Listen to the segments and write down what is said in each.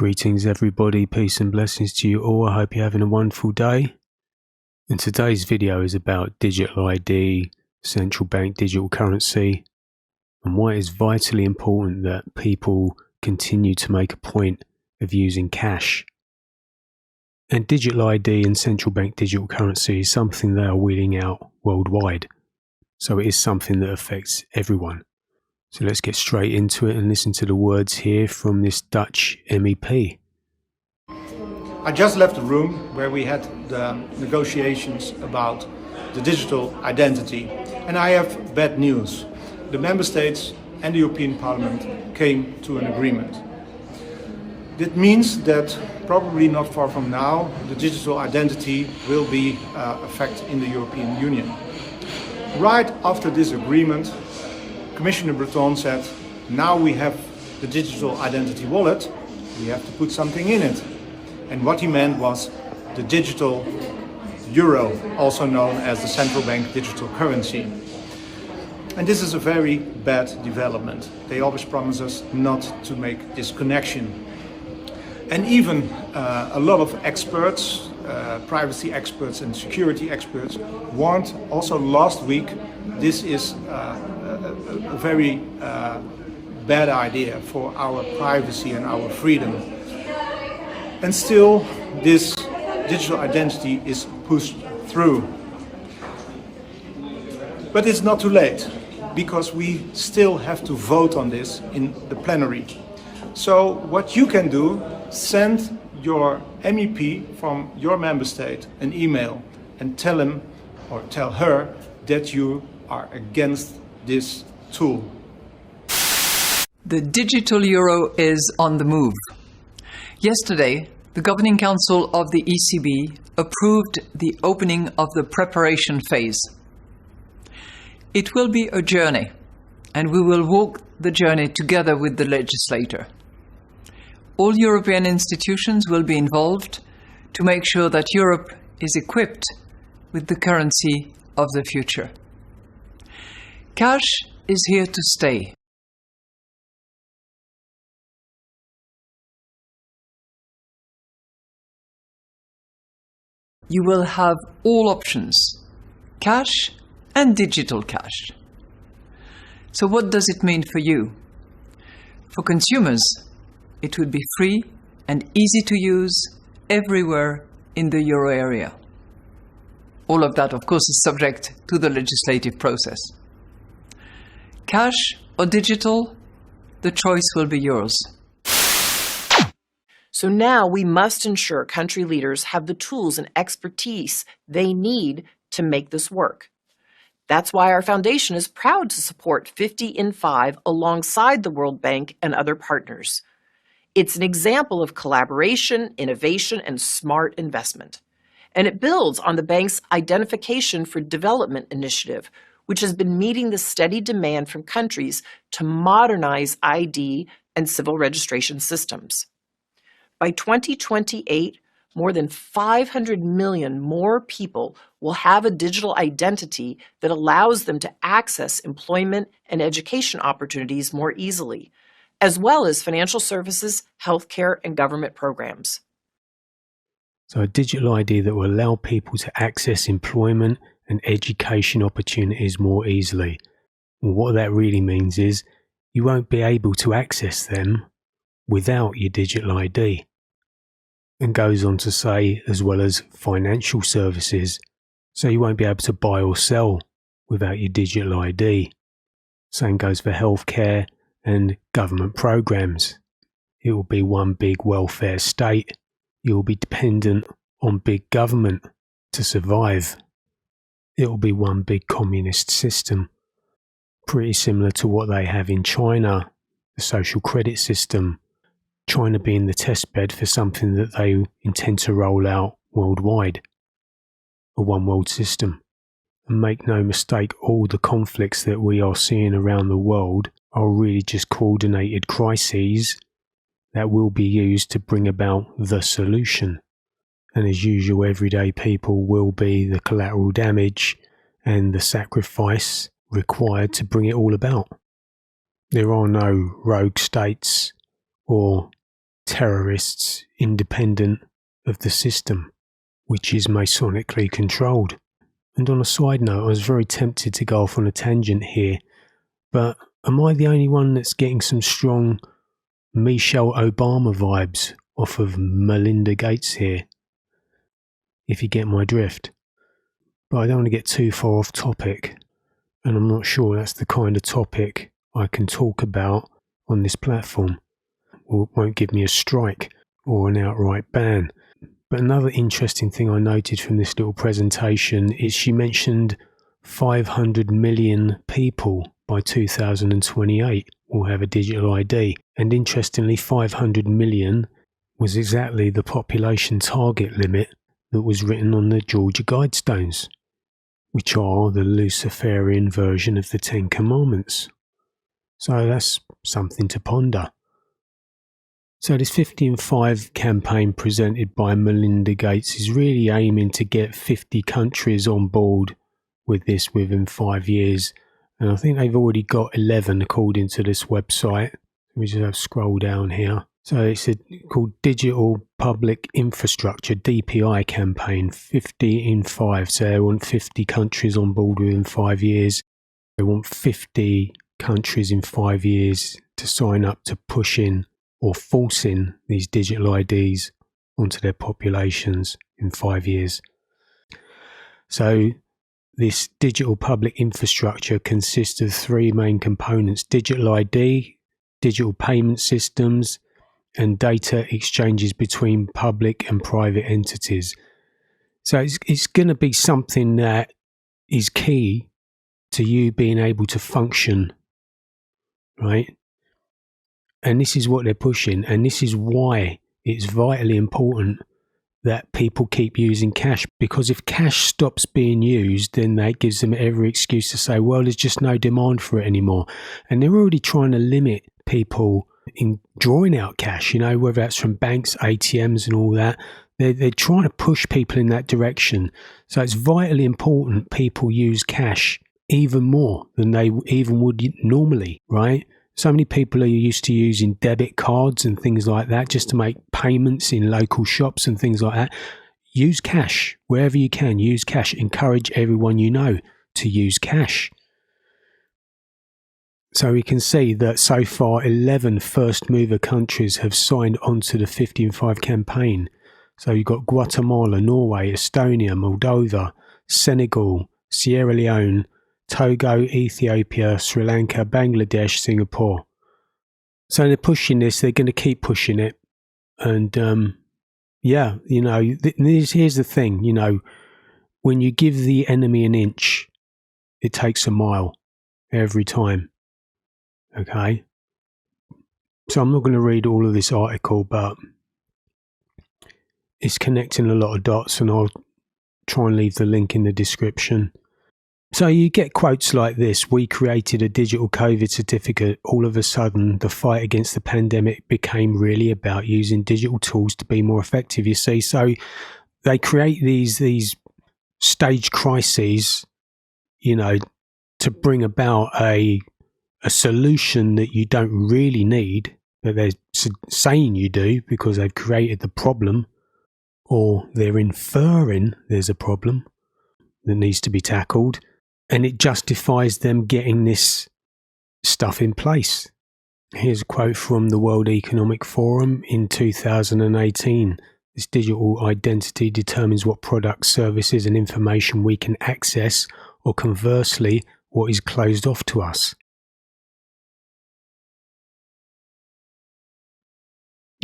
Greetings everybody, peace and blessings to you all. I hope you're having a wonderful day. And today's video is about digital ID, central bank digital currency, and why it is vitally important that people continue to make a point of using cash. And digital ID and central bank digital currency is something they are wheeling out worldwide. So it is something that affects everyone. So let's get straight into it and listen to the words here from this Dutch MEP. I just left the room where we had the negotiations about the digital identity. And I have bad news. The Member States and the European Parliament came to an agreement. That means that probably not far from now, the digital identity will be a fact in the European Union. Right after this agreement, Commissioner Breton said, now we have the digital identity wallet, we have to put something in it. And what he meant was the digital euro, also known as the central bank digital currency. And this is a very bad development. They always promise us not to make this connection. And even a lot of experts, privacy experts and security experts, warned also last week this is a very bad idea for our privacy and our freedom. And still, this digital identity is pushed through. But it's not too late, because we still have to vote on this in the plenary. So what you can do, send your MEP from your member state an email and tell him or tell her that you are against this tool. The digital euro is on the move. Yesterday, the Governing Council of the ECB approved the opening of the preparation phase. It will be a journey, and we will walk the journey together with the legislator. All European institutions will be involved to make sure that Europe is equipped with the currency of the future. Cash is here to stay. You will have all options, cash and digital cash. So what does it mean for you? For consumers, it would be free and easy to use everywhere in the euro area. All of that, of course, is subject to the legislative process. Cash or digital, the choice will be yours. So now we must ensure country leaders have the tools and expertise they need to make this work. That's why our foundation is proud to support 50 in 5 alongside the World Bank and other partners. It's an example of collaboration, innovation, and smart investment. And it builds on the bank's Identification for Development initiative, which has been meeting the steady demand from countries to modernize ID and civil registration systems. By 2028, more than 500 million more people will have a digital identity that allows them to access employment and education opportunities more easily, as well as financial services, healthcare, and government programs. So a digital ID that will allow people to access employment and education opportunities more easily. And what that really means is you won't be able to access them without your digital ID. And goes on to say, as well as financial services, so you won't be able to buy or sell without your digital ID. Same goes for healthcare and government programs. It will be one big welfare state. You will be dependent on big government to survive. It will be one big communist system, pretty similar to what they have in China, the social credit system. China being the test bed for something that they intend to roll out worldwide, a one world system. And make no mistake, all the conflicts that we are seeing around the world are really just coordinated crises that will be used to bring about the solution. And as usual, everyday people will be the collateral damage and the sacrifice required to bring it all about. There are no rogue states or terrorists independent of the system, which is Masonically controlled. And on a side note, I was very tempted to go off on a tangent here, but am I the only one that's getting some strong Michelle Obama vibes off of Melinda Gates here? If you get my drift. But I don't want to get too far off topic, and I'm not sure that's the kind of topic I can talk about on this platform, or it won't give me a strike or an outright ban. But another interesting thing I noted from this little presentation is she mentioned 500 million people by 2028 will have a digital ID. And interestingly, 500 million was exactly the population target limit that was written on the Georgia Guidestones, which are the Luciferian version of the Ten Commandments. So that's something to ponder. So this 50 in 5 campaign presented by Melinda Gates is really aiming to get 50 countries on board with this within 5 years. And I think they've already got 11 according to this website. Let me just have scroll down here. So it's called Digital Public Infrastructure, DPI campaign, 50 in 5. So they want 50 countries on board within 5 years. They want 50 countries in 5 years to sign up to push in or force in these digital IDs onto their populations in 5 years. So this digital public infrastructure consists of 3 main components: digital ID, digital payment systems, and data exchanges between public and private entities. So it's going to be something that is key to you being able to function, right? And this is what they're pushing, and this is why it's vitally important that people keep using cash, because if cash stops being used, then that gives them every excuse to say, well, there's just no demand for it anymore. And they're already trying to limit people in drawing out cash, whether that's from banks, ATMs and all that. They're trying to push people in that direction. So it's vitally important people use cash even more than they even would normally, right? So many people are used to using debit cards and things like that just to make payments in local shops and things like that. Use cash wherever you can. Use cash. Encourage everyone you know to use cash. So we can see that so far 11 first mover countries have signed on to the 50 in 5 campaign. So you've got Guatemala, Norway, Estonia, Moldova, Senegal, Sierra Leone, Togo, Ethiopia, Sri Lanka, Bangladesh, Singapore. So they're pushing this, they're going to keep pushing it. And here's the thing, when you give the enemy an inch, it takes a mile every time. Okay? So I'm not going to read all of this article, but it's connecting a lot of dots, and I'll try and leave the link in the description. So you get quotes like this: we created a digital COVID certificate. All of a sudden, the fight against the pandemic became really about using digital tools to be more effective, you see. So they create these stage crises, to bring about a solution that you don't really need, but they're saying you do because they've created the problem, or they're inferring there's a problem that needs to be tackled. And it justifies them getting this stuff in place. Here's a quote from the World Economic Forum in 2018. This digital identity determines what products, services and information we can access, or conversely, what is closed off to us.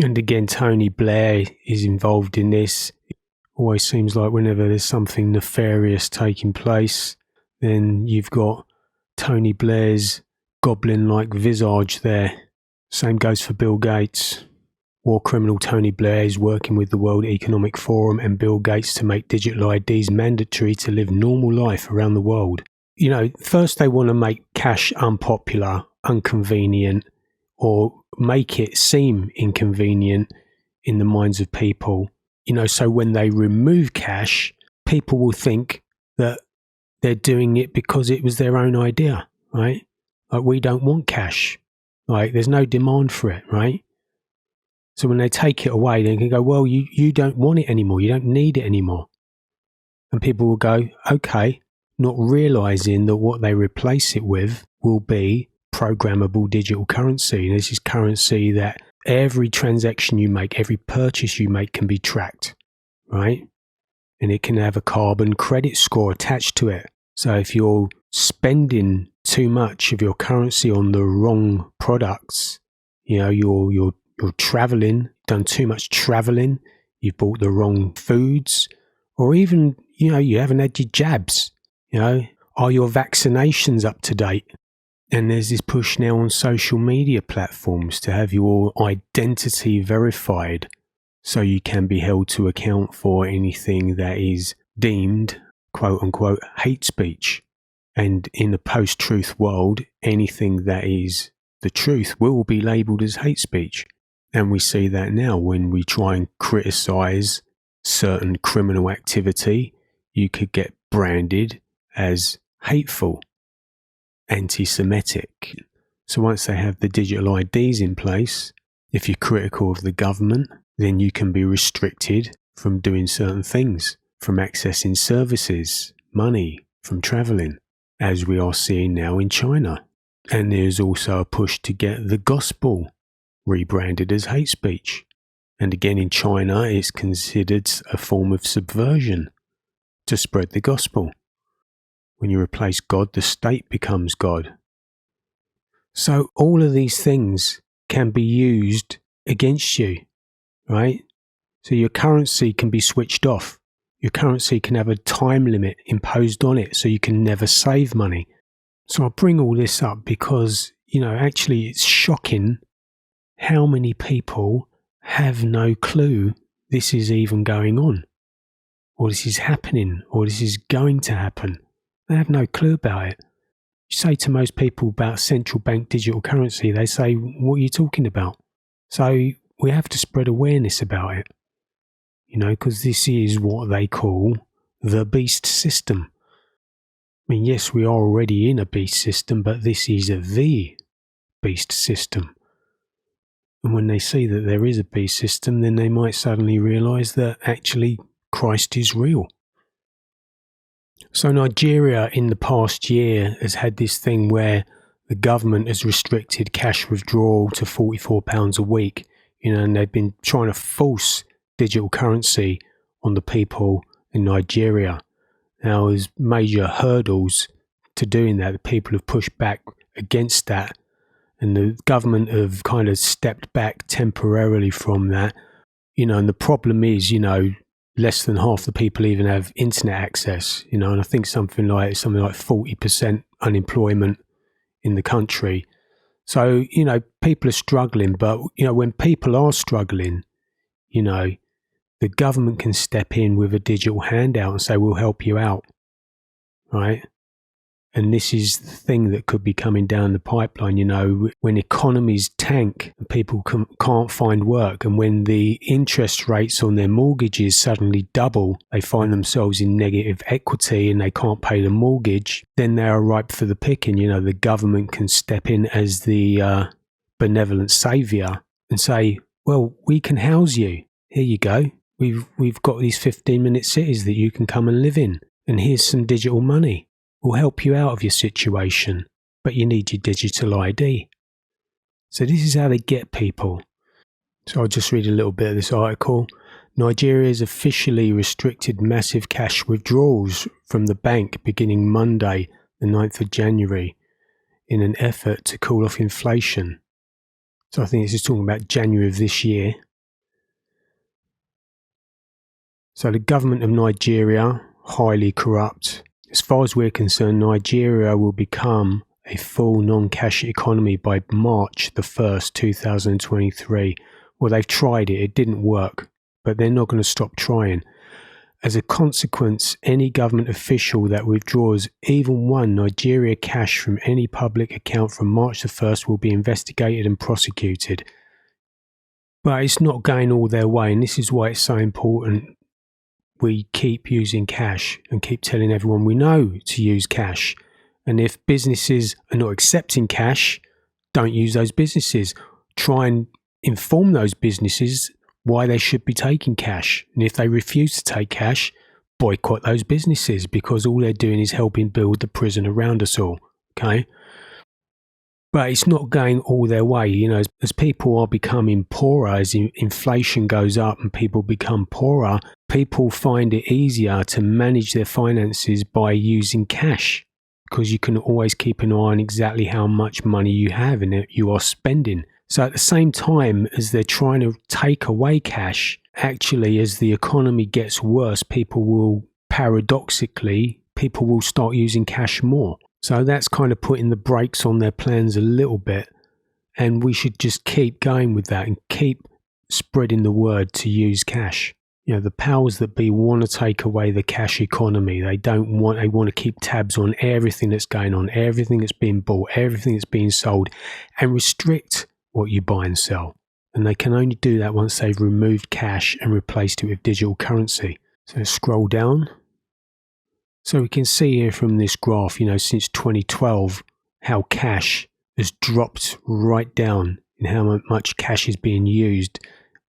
And again, Tony Blair is involved in this. It always seems like whenever there's something nefarious taking place, then you've got Tony Blair's goblin-like visage there. Same goes for Bill Gates. War criminal Tony Blair is working with the World Economic Forum and Bill Gates to make digital IDs mandatory to live normal life around the world. First they want to make cash unpopular, inconvenient, or make it seem inconvenient in the minds of people. So when they remove cash, people will think that they're doing it because it was their own idea, right? Like, we don't want cash. Like, there's no demand for it, right? So when they take it away, they can go, well, you don't want it anymore. You don't need it anymore. And people will go, okay, not realizing that what they replace it with will be programmable digital currency. And this is currency that every transaction you make, every purchase you make can be tracked, right? And it can have a carbon credit score attached to it. So if you're spending too much of your currency on the wrong products, you're traveling, done too much traveling, you've bought the wrong foods, or even, you haven't had your jabs, are your vaccinations up to date? And there's this push now on social media platforms to have your identity verified so you can be held to account for anything that is deemed, quote unquote, hate speech. And in the post-truth world, anything that is the truth will be labelled as hate speech. And we see that now when we try and criticise certain criminal activity, you could get branded as hateful, anti-Semitic. So once they have the digital IDs in place, if you're critical of the government, then you can be restricted from doing certain things, from accessing services, money, from travelling, as we are seeing now in China. And there's also a push to get the gospel rebranded as hate speech. And again, in China, it's considered a form of subversion to spread the gospel. When you replace God, the state becomes God. So all of these things can be used against you, right? So your currency can be switched off. Your currency can have a time limit imposed on it so you can never save money. So I bring all this up because, actually it's shocking how many people have no clue this is even going on, or this is happening, or this is going to happen. They have no clue about it. You say to most people about central bank digital currency, they say, what are you talking about? So we have to spread awareness about it, because this is what they call the beast system. I mean, yes, we are already in a beast system, but this is the beast system. And when they see that there is a beast system, then they might suddenly realise that actually Christ is real. So Nigeria in the past year has had this thing where the government has restricted cash withdrawal to £44 a week, and they've been trying to force digital currency on the people in Nigeria. Now, there's major hurdles to doing that. The people have pushed back against that, and the government have kind of stepped back temporarily from that. And the problem is, less than half the people even have internet access, and I think something like 40% unemployment in the country. So, people are struggling, but, when people are struggling, the government can step in with a digital handout and say, we'll help you out, right? And this is the thing that could be coming down the pipeline, when economies tank and people can't find work, and when the interest rates on their mortgages suddenly double, they find themselves in negative equity and they can't pay the mortgage, then they are ripe for the picking. The government can step in as the benevolent saviour and say, well, we can house you. Here you go. We've got these 15-minute cities that you can come and live in, and here's some digital money. We'll help you out of your situation, but you need your digital ID. So this is how they get people. So I'll just read a little bit of this article. Nigeria has officially restricted massive cash withdrawals from the bank beginning Monday, the 9th of January, in an effort to cool off inflation. So I think this is talking about January of this year. So the government of Nigeria, highly corrupt. As far as we're concerned, Nigeria will become a full non-cash economy by March the 1st, 2023. Well, they've tried it. It didn't work, but they're not going to stop trying. As a consequence, any government official that withdraws even one Nigeria cash from any public account from March the 1st will be investigated and prosecuted. But it's not going all their way, and this is why it's so important we keep using cash and keep telling everyone we know to use cash. And if businesses are not accepting cash, don't use those businesses. Try and inform those businesses why they should be taking cash. And if they refuse to take cash, boycott those businesses, because all they're doing is helping build the prison around us all. Okay? But it's not going all their way. You know, as people are becoming poorer, as inflation goes up and people become poorer, people find it easier to manage their finances by using cash, because you can always keep an eye on exactly how much money you have and that you are spending. So at the same time as they're trying to take away cash, actually, as the economy gets worse, people will start using cash more. So that's kind of putting the brakes on their plans a little bit. And we should just keep going with that and keep spreading the word to use cash. You know, the powers that be want to take away the cash economy. They want to keep tabs on everything that's going on, everything that's being bought, everything that's being sold, and restrict what you buy and sell. And they can only do that once they've removed cash and replaced it with digital currency. So scroll down. So we can see here from this graph, you know, since 2012, how cash has dropped right down in how much cash is being used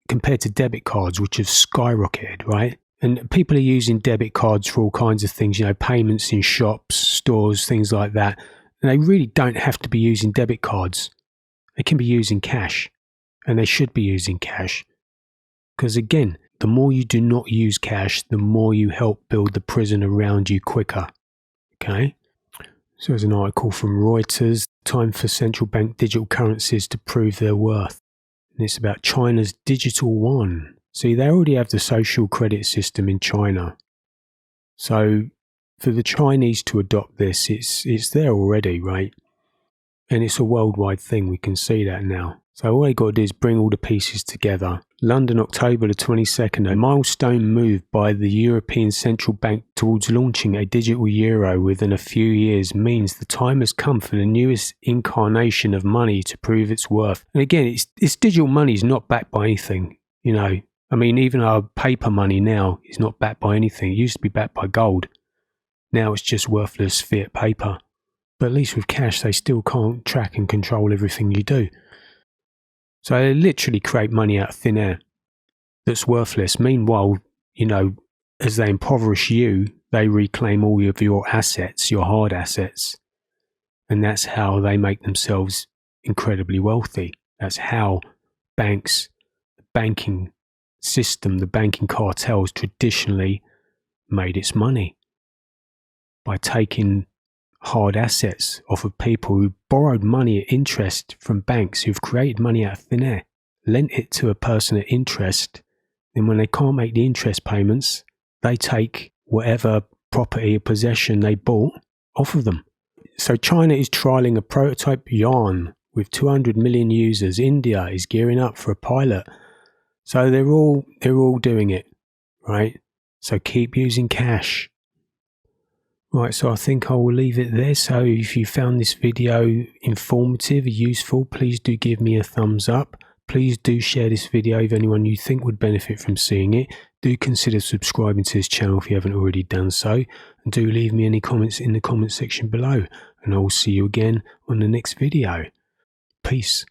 compared to debit cards, which have skyrocketed, right? And people are using debit cards for all kinds of things, you know, payments in shops, stores, things like that. And they really don't have to be using debit cards. They can be using cash, and they should be using cash. Because again, the more you do not use cash, the more you help build the prison around you quicker. Okay? So there's an article from Reuters, time for central bank digital currencies to prove their worth. And it's about China's digital yuan. See, they already have the social credit system in China. So for the Chinese to adopt this, it's there already, right? And it's a worldwide thing. We can see that now. So all they got to do is bring all the pieces together. London, October the 22nd, a milestone move by the European Central Bank towards launching a digital euro within a few years means the time has come for the newest incarnation of money to prove its worth. And again, it's digital money is not backed by anything, you know. I mean, even our paper money now is not backed by anything. It used to be backed by gold. Now it's just worthless fiat paper. But at least with cash, they still can't track and control everything you do. So they literally create money out of thin air that's worthless. Meanwhile, you know, as they impoverish you, they reclaim all of your assets, your hard assets. And that's how they make themselves incredibly wealthy. That's how banks, the banking system, the banking cartels traditionally made its money. By taking hard assets off of people who borrowed money at interest from banks, who've created money out of thin air, lent it to a person at interest. Then when they can't make the interest payments, they take whatever property or possession they bought off of them. So China is trialing a prototype yuan with 200 million users. India is gearing up for a pilot. So they're all doing it, right? So keep using cash. Right, so I think I will leave it there. So if you found this video informative, useful, please do give me a thumbs up. Please do share this video with anyone you think would benefit from seeing it. Do consider subscribing to this channel if you haven't already done so. And do leave me any comments in the comment section below. And I will see you again on the next video. Peace.